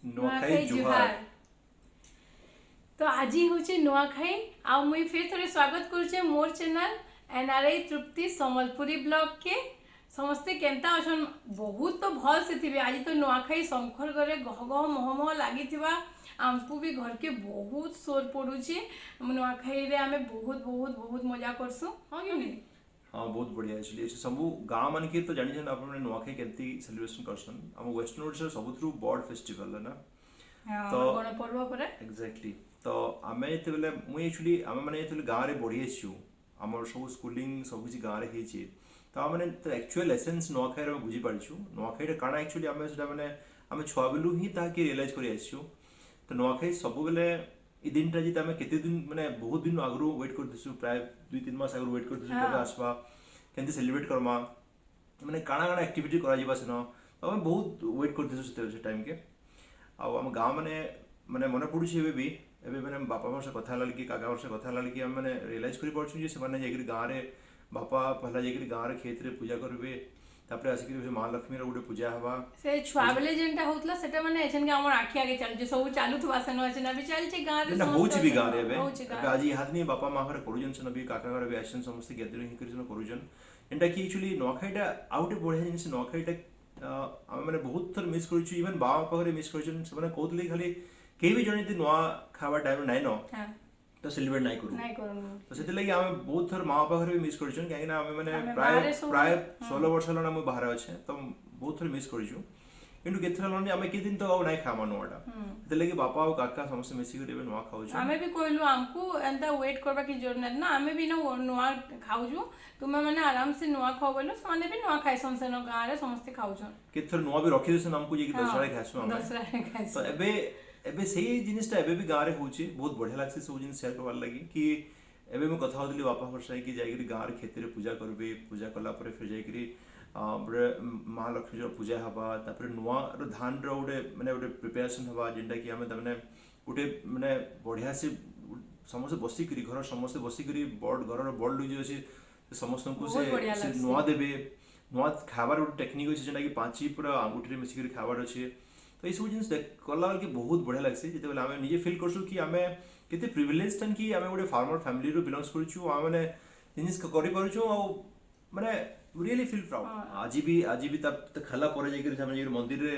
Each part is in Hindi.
नुआखाई जुहार। तो आज हूँ नुआखाई आ मुई फिर थोड़े स्वागत करुचे मोर चैनल एनआरआई तृप्ति संबलपुरी ब्लॉग के। समस्ते केंता अछन बहुत तो भल से थिबे। आज तो नुआखाई शंकर घरे गह गह मह मह लगी आमको भी घर के बहुत शोर पड़ुचे। नुआखाई रे आमे बहुत बहुत बहुत मजा करसु। हाँ कि नहीं? हाँ बहुत बढ़िया एक्चुअली सब गाँव मान के तो जानी आप नुआखाई केमती सेलिब्रेशन करसन हम वेस्टर्न ओडिशा सबुठु बड़ फेस्टिवल है ना। तो गणपर्व पर एक्जाक्टली तो आमे एते बेले मुई एक्चुअली आमे माने एते गाँव रे बढ़ी आछू हमर सब स्कूलिंग सब किछि गाँव रे हेछि तो आमे तो एक्चुअल एसेंस नुआखाई रे बुझी पारिछु नुआखाई रे काना एक्चुअली आमे सेटा माने आमे छुआ बेलु ही ताकि रियलाइज करि आछू। तो नुआखाई सब बेले ई दिन टा जिते आमे केते दिन माने बहुत दिन आगरु वेट करदिसु प्राय 2-3 मास आगरु वेट करदिसु केबे आसबा केमती सेलिब्रेट करमा माने काना काना एक्टिविटी करा जिबा सेनो तो आमे बहुत वेट करदिसु से टाइम के आ हम गाँव माने माने मन पड़ुछि एबे भी एबे माने बापा मार से कथा हला कि काका मार से कथा हला कि हम माने रियलाइज करि पड़छु जे से माने जेकरि गाँव रे बापा पहला जेकरि गाँव रे खेत रे पूजा करबे तापरे आसिकरि महालक्ष्मी रे गुटे पूजा हवा से छुआ बेले जेनटा होतला सेटा माने एछन के हमर आखि आगे चल जे सब चालू थवा सेन अछि ना भी चल छै गाँव रे ना होछि भी गाँव रे एबे आज हाथनी बापा माँ घर करूजन से नबी काका घर भी आछन समस्त गैदरिंग करिसन करूजन एंटा कि एक्चुअली नुआखाईटा आउटे बढ़िया जिनिस नुआखाईटा आम मैंने बहुत थर मिस कर इवन बाबा पाखे मिस कर कहते खाली कहीं भी जन नुआ खावा टाइम नाइन तो सेलिब्रेट नाई करू तो से लगी आम बहुत थर माँ पाखे भी मिस कर कहीं प्राय प्राय 16 वर्ष है बाहर अच्छे तो बहुत थर मिस कर किंतु केथर हलानी आमे के दिन तो आउ नाइ खामा नुआटा ते लगी बापा और काका समस्त मिसी करे नुआ खाउछु आमे भी कहलु हमकु एंता वेट करबा की जरूरत नै ना आमे भी ना नुआ खाउछु तुमे माने आराम से नुआ खाओ बोलो माने भी नुआ खाइ संसन गाँ रे समस्त खाउछु केथर नुआ भी रखि देसन हमकु जे कि दसरा खासु हम दसरा खासु तो एबे एबे सेही जिनिस ता एबे भी गाँ रे होछि बहुत बढ़िया लागसे सब जिनिस शेयर करबार लागि कि एबे मैं कथा होतली बापा हरसाई कि जाई गाँ रे खेत रे पूजा करबे पूजा कला परे फिर जाई महालक्ष्मी पूजा हवा तापर नुआ धान रोटे माने गोटे प्रिपेरेसन हवा जेनटा कि आमे तमने गोटे माने बढ़िया से समस्त बसिकरी घर समस्त बसिकरी बड़ घर बड़ लुज अछि समस्त को से नुआ देबे नुआ खाबार गोटे टेक्निक अछि जेनटा कि पांची पूरा अंगूठी रे मिसिकरी खाबार अछि तो ई सब जिनिस कला के बहुत बढ़िया लागसी जेते बेला आमे निजे फील करसु कि आमे केते प्रिविलेज तन कि आमे गोटे फार्मर फैमिली रो बिलोंग्स करछु आ माने जिनिस करि परछु आ माने रियली फील प्राउड आज भी तब खाला पर जाकर हम मंदिर रे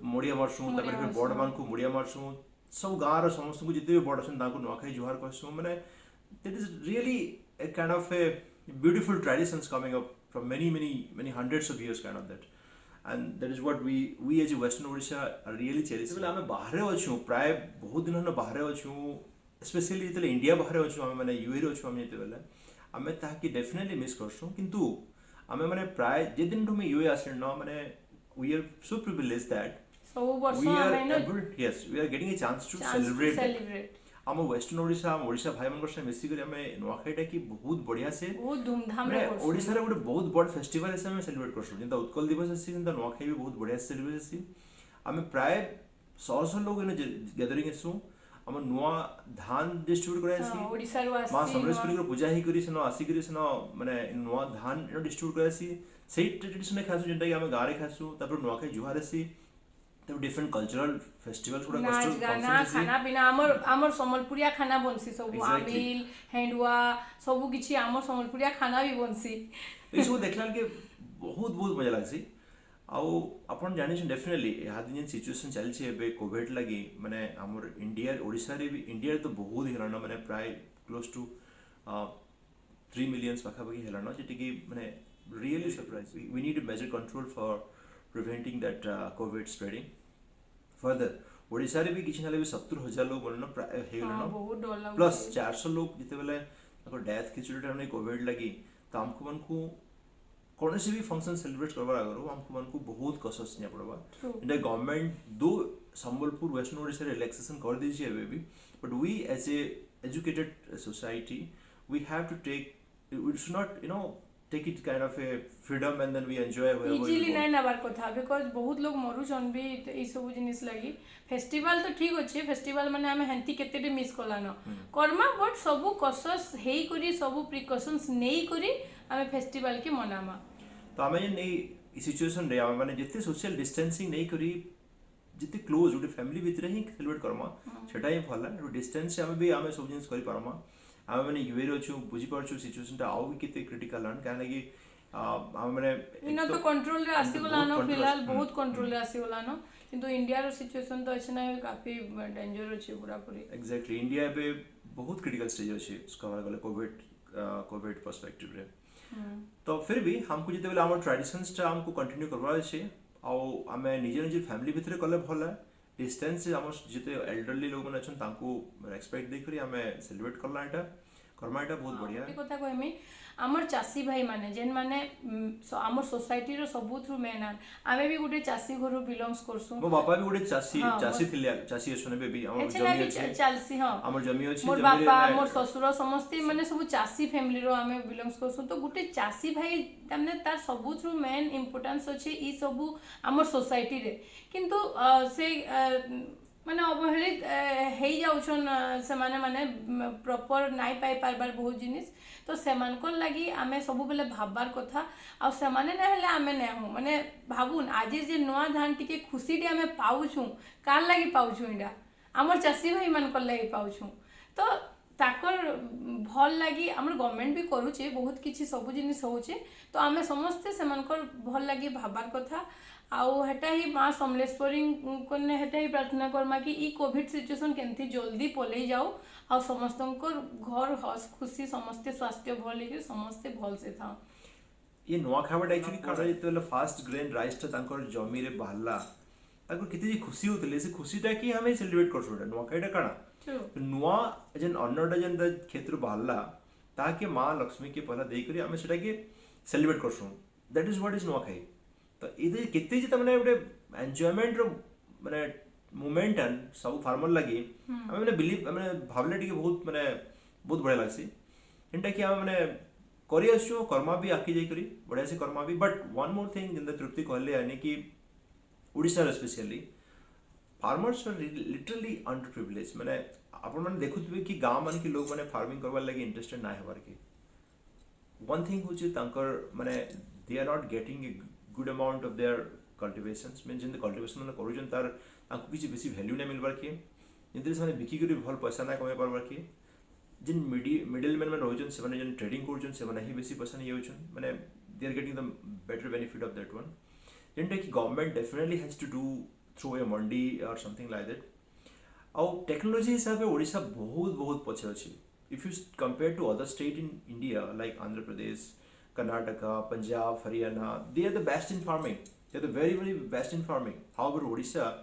मुड़िया मारसु तापर फिर बड़ मान को मुड़िया मारसु सब गाँव रो समस्त को जिते भी बड़ अछन ताको नुआखाई जुहार कहसु माने that is really a kind of a beautiful traditions coming up from many hundreds of years kind of that and that is what we as a western Odisha are really cherish बेले हमें बाहर अछु प्राय बहुत दिन न बाहर अछु स्पेशली इतले इंडिया बाहर अछु हम माने यूए रे अछु हम जेते बेले हमें ताकि डेफिनेटली मिस करसु किंतु आमे माने प्राय जे दिन तुम यूए आसन न माने we are so privilege that so वर्षो आमे न yes we are getting a chance to celebrate हम वेस्टर्न ओडिशा हम ओडिशा भाई मन से मिसी कर हमें नुआखाईटा की बहुत बढ़िया से बहुत धूमधाम रे करसु ओडिशा रे गोटे बहुत बड़ फेस्टिवल से हम सेलिब्रेट करसु जिंदा उत्कल दिवस अछि जिंदा नुआखाई भी बहुत बढ़िया से सेलिब्रेट अछि हमें प्राय 100 लोग इन गैदरिंग एसु हम नुआ धान डिस्ट्रीब्यूट करे अछि ओडिसा रो आसी मां समरेश्वरी को पूजा ही करी सनो आसी करी सनो माने नुआ धान डिस्ट्रीब्यूट करे अछि सेही ट्रेडिशन खासु जेंटा कि हम गारे खासु तापर नुआखाई जुहार अछि तब डिफरेंट कल्चरल फेस्टिवल्स गुडा नाच गाना खाना पीना हमर संबलपुरिया खाना बनसी सब आमिल हेंडुआ सब किछि हमर संबलपुरिया खाना भी बनसी ई सब देखला के बहुत बहुत मजा लागसी आउ अपन जानि छ डेफिनेटली या दिन सिचुएशन चल छै एबे कोविड लागि माने हमर इंडिया ओडिसा रे भी इंडिया रे तो बहुत ही हलाना माने प्राय क्लोज टू 3 मिलियंस पाखा पाखी हलाना जेटी कि माने really surprise we need a major control for preventing that covid spreading further Odisha रे भी किछि नाले भी 70,000 लोग बोलनो प्राय हे गलनो बहुत डर लागो प्लस 400 लोग जिते बेले अगर डेथ किछि टाइम कोविड लागि त हमको मन को कौनसी भी फंक्शन सेलिब्रेट करबार आगर हमको मन को बहुत कॉशियस नहीं पड़बा इंडिया गवर्नमेंट दो संबलपुर वेस्टर्न ओडिसा रिलैक्सेशन कर दी एबे भी but we as a educated society we have to take we should not take it kind of a freedom and then we enjoy wherever easily नहीं नबार कथा बिकॉज बहुत लोग मरुछन भी ई सब जिनिस लगी फेस्टिवल तो ठीक अच्छे फेस्टिवल माने हमें हेंती केते भी मिस कला न कर्मा बट सब कॉशियस हेई करी सब प्रिकॉशंस नेई करी हमें फेस्टिवल के मनामा तो हमें नहीं सिचुएशन रे माने जिते सोशल डिस्टेंसिंग नहीं करी जिते क्लोज गोटे फैमिली भितर ही सेलिब्रेट करमा सेटा ही भल डिस्टेंस से आमे सब जिनिस करि पारमा आमे माने यूए रे अछु बुझी परछु सिचुएशन टा आउ भी केते क्रिटिकल हन काहे कि आमे माने इना तो कंट्रोल रे आसी गलानो फिलहाल बहुत कंट्रोल रे आसी गलानो किंतु इंडिया रो सिचुएशन तो अछि ना काफी डेंजर अछि पूरा पूरी एग्जैक्टली इंडिया पे बहुत क्रिटिकल स्टेज अछि कवर गले कोविड पर्सपेक्टिव रे तो फिर भी हमको जिते बेले हमर ट्रेडिशंस टा हमको कंटिन्यू करबार अछि आ आमे निजे निजे फैमिली भितर कले भल डिस्टेंस से हमर जिते एल्डरली लोग मन अछन तांको रेस्पेक्ट दे करी आमे सेलिब्रेट करला एटा कर्मा एटा बहुत बढ़िया गोटे कथा कहमी आमर चासी भाई माने जेन माने आमर सोसाइटी रो सबुथ्रु मेन आमे भी गोटे चासी घर बिलोंग्स करसु मो बापा भी गोटे चासी थिले चासी अछन बेबी हमर जमी अछि चालसी हां हमर जमी अछि मोर बापा मोर ससुर समस्त माने सब चासी फैमिली रो आमे बिलोंग्स करसु तो गोटे चासी भाई तमने तार सबुथ्रु मेन इंपोर्टेंस अछि ई सबु आमर सोसाइटी रे किंतु से माने अवहेलित हे जाउछन से माने प्रॉपर नाइ पाई पारबार बहुत जिनिस तो सेमानकर लगी आमे सब बेले भाबबार कथा आ सेमाने ना हेले आमे नै हो माने भाबुन आज जे नवा धान टिके खुशी टे आमे पाउछु कार लगी पाउछु इडा हमर चासी भाई मानकर लगी पाउछु तो ताकर भल लगी हमर गवर्नमेंट भी करूचे बहुत किछि सब जिनिस होचे तो आमे समस्त सेमानकर भल लगी भाबबार कथा आउ हेटा ही माँ समलेश्वरी कोने हेटा ही प्रार्थना करमा कि ई कोविड सिचुएशन केनथि जल्दी पलई जाओ आ समस्तंकर घर हस खुशी समस्त स्वास्थ्य भल हे समस्त भल से था ये नुआ खाबा एक्चुअली काडा जेतेले फास्ट ग्रेन राइस ता तांकर जमी रे बाहला ताको किते खुशी होतले से खुशीटा कि हमें सेलिब्रेट करसोडा नुआ खाइटा काडा नुआ जन अन्नडा जन क्षेत्र बाहला ताके माँ लक्ष्मी के पहला देई करी हमें सेटा के celebrate करसो that is what is नुआ खाई तो इदे केते जे तमने गोटे एन्जॉयमेंट रो माने मोमेंट एंड सब फार्मर लगी हमें माने बिलीव माने भावले टिके बहुत माने बहुत बढ़िया लागसी एंटा कि हमें माने करी आसु कर्मा भी आकी जाई करी बढ़िया से कर्मा भी but one more thing in the तृप्ति कहले यानी कि Odisha specially farmers are literally under privilege माने आपण माने देखुतबे कि गांव मान के लोग माने फार्मिंग करवा लगी इंटरेस्टेड ना हेबार के वन थिंग होचे तांकर माने they are not getting a good amount of their cultivations mean जिन कल्टिवेशन माने करूजन तार तांको किछि बेसी वैल्यू ना मिलबार के जिंतरे से माने बिकी करी भल पैसा ना कमे पारबार के जिन मिडिल मैन में रोजन से माने जिन ट्रेडिंग करजन से माने ही बेसी पैसा नहीं होचन माने they are getting the better benefit of that one जिनटा कि government definitely has to do through a mandi और समथिंग लाइक दैट और टेक्नोलॉजी हिसाब से ओडिशा बहुत बहुत पछे अछि if you compare to other state in India like Andhra Pradesh Karnataka, Punjab, Haryana, they are the best in farming. They are the very, very best in farming. However, Odisha,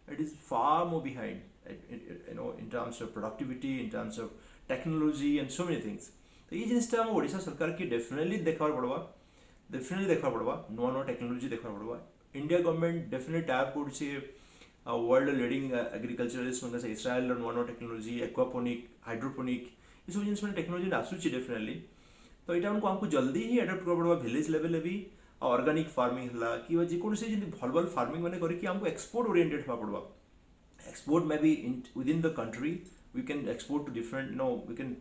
it is far more behind, in terms of productivity, in terms of technology, and so many things. तो ये जिनिस टा ओडिशा सरकार की डेफिनेटली देखा पड़वा नुआ टेक्नोलॉजी देखा पड़वा इंडिया गवर्नमेंट डेफिनेटली टैप करछे वर्ल्ड लीडिंग एग्रीकल्चरलिस्ट मन से इस्राएल नुआ टेक्नोलॉजी एक्वापोनिक हाइड्रोपोनिक ये सब जिनिस टेक्नोलॉजी आसुची डेफिनेटली तो यहाँ हमको जल्दी ही एडप्ट कर पड़वा विलेज लेवल भी ऑर्गेनिक फार्मिंग हला कि जेकोसी जिन भल भल फार्मिंग माने करी कि हमको एक्सपोर्ट ओरिएंटेड होवा पड़वा export may be within the country we can export to different we can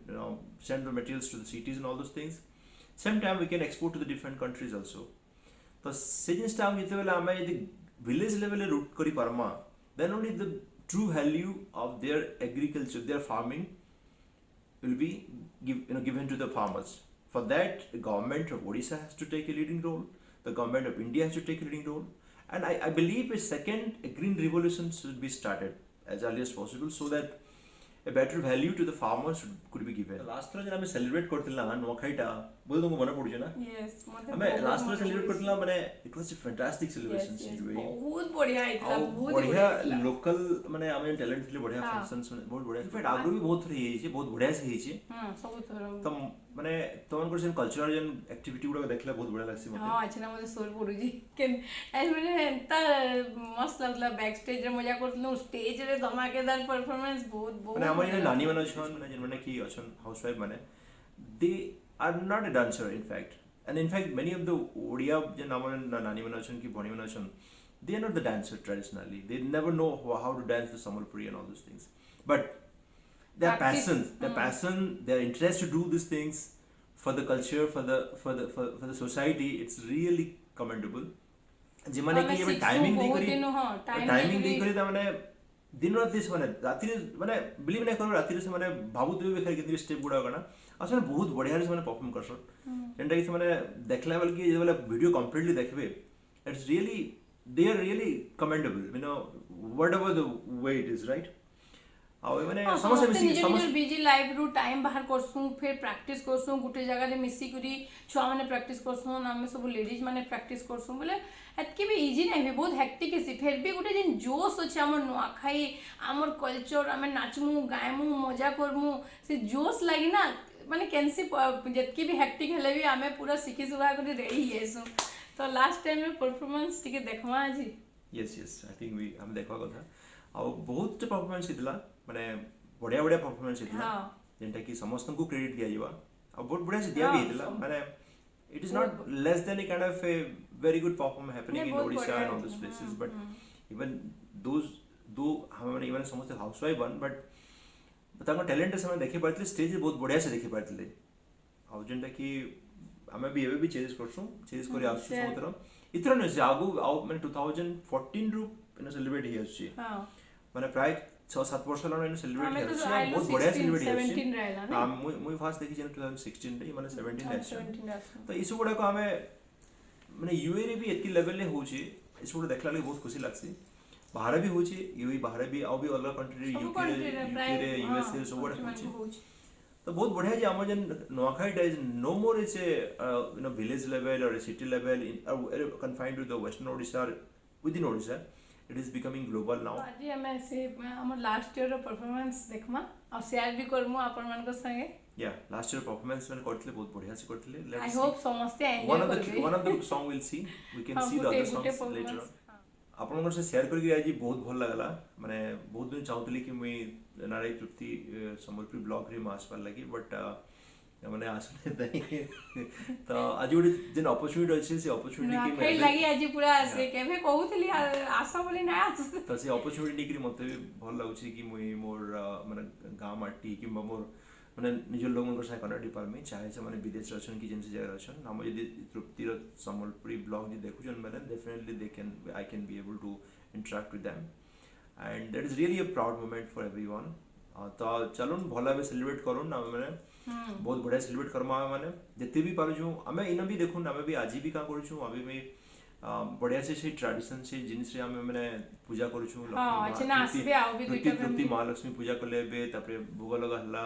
send the materials to the cities and all those things same time we can export to the different countries also तो से जिनिस टाइम जते बेला हमें यदि विलेज लेवल रूट करी परमा then only the true value of their agriculture their farming will be given to the farmers. For that, the government of Odisha has to take a leading role. The government of India has to take a leading role. And I believe a green revolution should be started as early as possible so that a better value to the farmers could be given. Last year when we celebrate करतिला नुआखाईटा बोल तुमको मने पड़ुजे ना यस हमें लास्ट ईयर सेलिब्रेट करतिला माने it was a fantastic celebration situation बहुत बढ़िया आइतला बहुत बढ़िया लोकल माने हमें टैलेंट थिले बढ़िया फंक्शंस बहुत बढ़िया इनफैक्ट आगु भी बहुत रही है बहुत बढ़िया से हिची सब थोड़ा तो माने तमन को कल्चरल जन एक्टिविटी गुडा देखला बहुत बढ़िया लागसी मते हां अच्छा ना मते सोल पड़ुजी केन एस माने एंता मस्त लागला बैक स्टेज रे मजा करतनु स्टेज रे धमाकेदार परफॉर्मेंस बहुत माने हमर नानी माने छन माने जन माने की अछन हाउसवाइफ माने they are not a dancer in fact many of the odia je namar nani mana achon ki bhani mana achon they are not the dancer traditionally they never know how to dance the sambalpuri and all those things but their passion their interest to do these things for the culture for the society it's really commendable जे माने ଆମେ कि एबे ଶିଖସୁଁ टाइमिंग दे ବହୁତ करी ଦିନ ହଁ ଟାଇମ୍ टाइमिंग दे ଦେଇକରି करी ता माने दिन राति से माने राति माने बिलीव नै करो राति से माने भाबुतबे बेखर केतरी स्टेप गुडा कना असले बहुत बढ़िया से माने परफॉर्म करसन जेंटा कि माने देखला बेल कि जे वाला वीडियो कंप्लीटली देखबे it's really they are really commendable you know whatever the way it is right आउ माने ହଁ समस्त ସମସ୍ତେ मिसी ନିଜ समस्त ନିଜ ବିଜି ଲାଇଫରୁ ଟାଇମ୍ ବାହାର କରସୁଁ ଫେର୍ ପ୍ରାକ୍ଟିସ୍ କରସୁଁ ଗୋଟେ ଜାଗାରେ ମିଶିକରି ଛୁଆମାନେ ପ୍ରାକ୍ଟିସ୍ କରସୁଁ ଆମେ ସବୁ ଲେଡିଜ୍ ମାନେ ପ୍ରାକ୍ଟିସ୍ କରସୁଁ ବୋଲେ ଏତ୍କି ବି ଇଜି ନାଇଁ ବି ବହୁତ ହେକ୍ଟିକ୍ ହେସି ଫେର୍ ବି ଗୋଟେ ଯେନ୍ ଜୋସ୍ ଅଛି ଆମର ନୂଆଖାଇ ଆମର କଲଚର୍ ଆମେ ନାଚମୁ ଗାଏମୁ ମଜା କରମୁ ସେ ଜୋସ୍ ଲାଗି ନା ମାନେ କେନ୍ସି ଯେତ୍କି ବି ହେକ୍ଟିକ୍ ହେଲେ ବି ଆମେ ପୁରା ଶିଖି ସୁଖା କରି ରେଡ଼ି ହେଇଯାଇସୁଁ ତ ଲାଷ୍ଟ ଟାଇମ୍ରେ ପରଫର୍ମାନ୍ସ ଟିକେ ଦେଖମା ଆଜି yes yes I think we हम देखवा कथा आ बहुत परफॉर्मेंस हितला माने बढ़िया बढ़िया परफॉर्मेंस हितला हाँ जेंटा कि समस्त को क्रेडिट दिया जीवा आ बहुत बढ़िया से दिया हाँ, भी हितला सब। माने it is not less than a kind of a very good perform happening नहीं, इन बहुत ओडिशा बढ़िया एंड ऑल दिस हितला, places but even those though हम माने इवन समस्त हाउसवाइफ वन बट ताको टैलेंट से हम देखि पारतले स्टेज बहुत बढ़िया से देखि पारतले आ जेंटा कि हमें भी एबे भी चेंज करसु चेंज करी आसु share. समतर इतर न से आगु आउ माने 2014 रु इन सेलिब्रेट ही आसु ହଁ ମାନେ ପ୍ରାୟ 6-7 ବର୍ଷ ହେଲାଣି ଏଇନେ ସେଲିବ୍ରେଟ ଆମେ ତ ହେଇଛି ଆଇଲୁ ବହୁତ ବଢିଆ 16, ସେଲିବ୍ରେଟ 17 ରେ ଆଇଲା ନା ହେଇଛି ମୁଇଁ ଫାଷ୍ଟ ଦେଖିଛି 2016 ରେ ମାନେ 17 ରେ ଆସିଛି 17 ଆସୁ ତ ଏସବୁ ଗୁଡାକ ଆମେ ମାନେ ୟୁଏ ରେ ବି ଏତିକି ଲେଭେଲ ରେ ହଉଛି ଏସବୁ ଗୁଡା ଦେଖିଲା ଲାଗି ବହୁତ ଖୁସି ଲାଗୁଛି ବାହାରେ ବି ହଉଛି ୟୁଏ ବାହାରେ ବି ଆଉ ବି ଅଲଗା କଣ୍ଟ୍ରି ସବୁ ୟୁକେ ରେ country ରେ ପ୍ରାୟ ୟୁକେ ରେ ୟୁଏସ୍ ରେ ସବୁ ଗୁଡା country ମାନଙ୍କୁ ହଉଛି ହଉଛି ତ ବହୁତ ବଢିଆ ଯେ ଆମର ଯେନ୍ ନୂଆଖାଇଟା is no more is a you know village level और city level confined to the western Odisha within Odisha it is becoming global now ଆଜି ଆମେ ସେ ଆମର ଲାଷ୍ଟ ଇୟର ର ପରଫର୍ମାନ୍ସ ଦେଖମା ଆଉ ସେୟାର ବି କରମୁ ଆପଣ ମାନଙ୍କ संगे या लास्ट ईयर परफॉर्मेंस मैंने करथिले बहुत बढ़िया से करथिले आई लेट्स होप समस्ते वन एंजॉय ऑफ करबे the song will see we can हाँ, सी द गुटे अदर गुटे सॉन्ग्स लेटर परफॉर्मेंस आपन से शेयर करके आज बहुत भल लागला माने बहुत दिन चाहतली कि मुई नाराय तृप्ति संबलपुर ब्लॉग रे मास पार लगी बट माने आसने दई तो आज गोटे जेन अपॉर्चुनिटी अछि से अपॉर्चुनिटी नखाई लागि आज पूरा से केभे कहूतली आशा बोली ना तो से अपॉर्चुनिटी कि मते भी भल लागुछि कि मुई मोर माने गां माटी कि मोर माने निज लोगन साथ कनेक्ट पारमी चाहे से माने विदेश रछन कि जेनसे जगह रछन हम यदि तृप्तिर संबलपुरी ब्लॉग जे देखुछन माने definitely they can I can be able to interact with them and that is really a proud moment for everyone तो चलुन भला बे सेलिब्रेट करूँ ना मैंने बहुत बढ़िया सेलिब्रेट करमा माने जिते भी पारुछु हमें इन भी देखुन हमें भी आज भी का करूछु अभी भी बढ़िया से ट्रेडिशन से जिनिस रे हमें माने पूजा करूछु हां अच्छा ना आसबे आउ भी दुईटा तृप्ति महालक्ष्मी पूजा करले बे तापरे भोग लगा हल्ला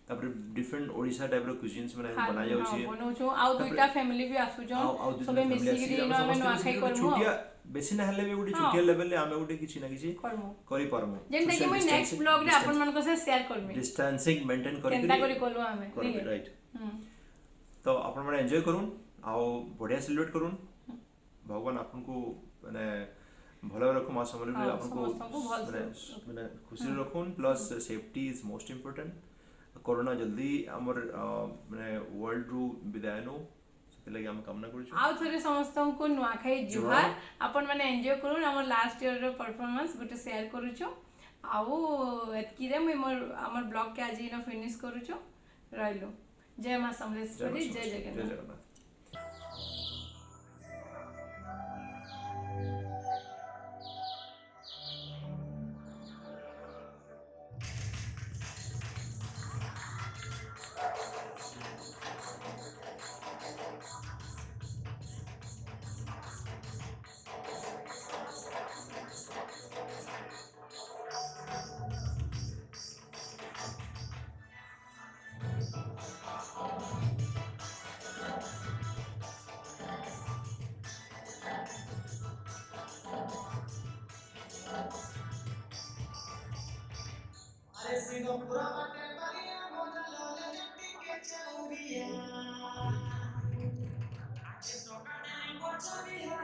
तापरे डिफरेंट ओडिशा टाइप रो क्यूजिन्स माने बना जाउ छी बनौछु आउ दुईटा फैमिली भी आसु जो सबे मिसी गिरी नो हमें नुआखाई करमु छुटिया बेसी ना हेले भी गुडी छुटिया लेवल ले हमें गुडी किछि ना किछि करमु करि परमु जेंटा कि मैं नेक्स्ट ब्लॉग रे आपन मन को से शेयर करमी डिस्टेंसिंग मेंटेन करि केनता करि कोलु हमें राइट तो अपन माने एन्जॉय करूं आउ बढ़िया सेलिब्रेट करूं भगवान आपन को माने भलो रखो मां समरे भी आपन को माने खुशी रखुन plus safety is most important corona जल्दी हमर माने वर्ल्ड रु विदाय नो से लगे हम कामना करू छु आउ थरे समस्त को नुआखाई जुहार अपन माने एन्जॉय करूं हमर लास्ट ईयर रो परफॉर्मेंस गुटे शेयर करू छु आउ एतकी रे हमर ब्लॉग के आज इनो फिनिश करू छु रहलो जय मां समलेश्वरी जय जगन्नाथ सिंहपुरा बाटे बलिया मोजा लोले जट्टी के चौरिया आके सोकाने बचरिया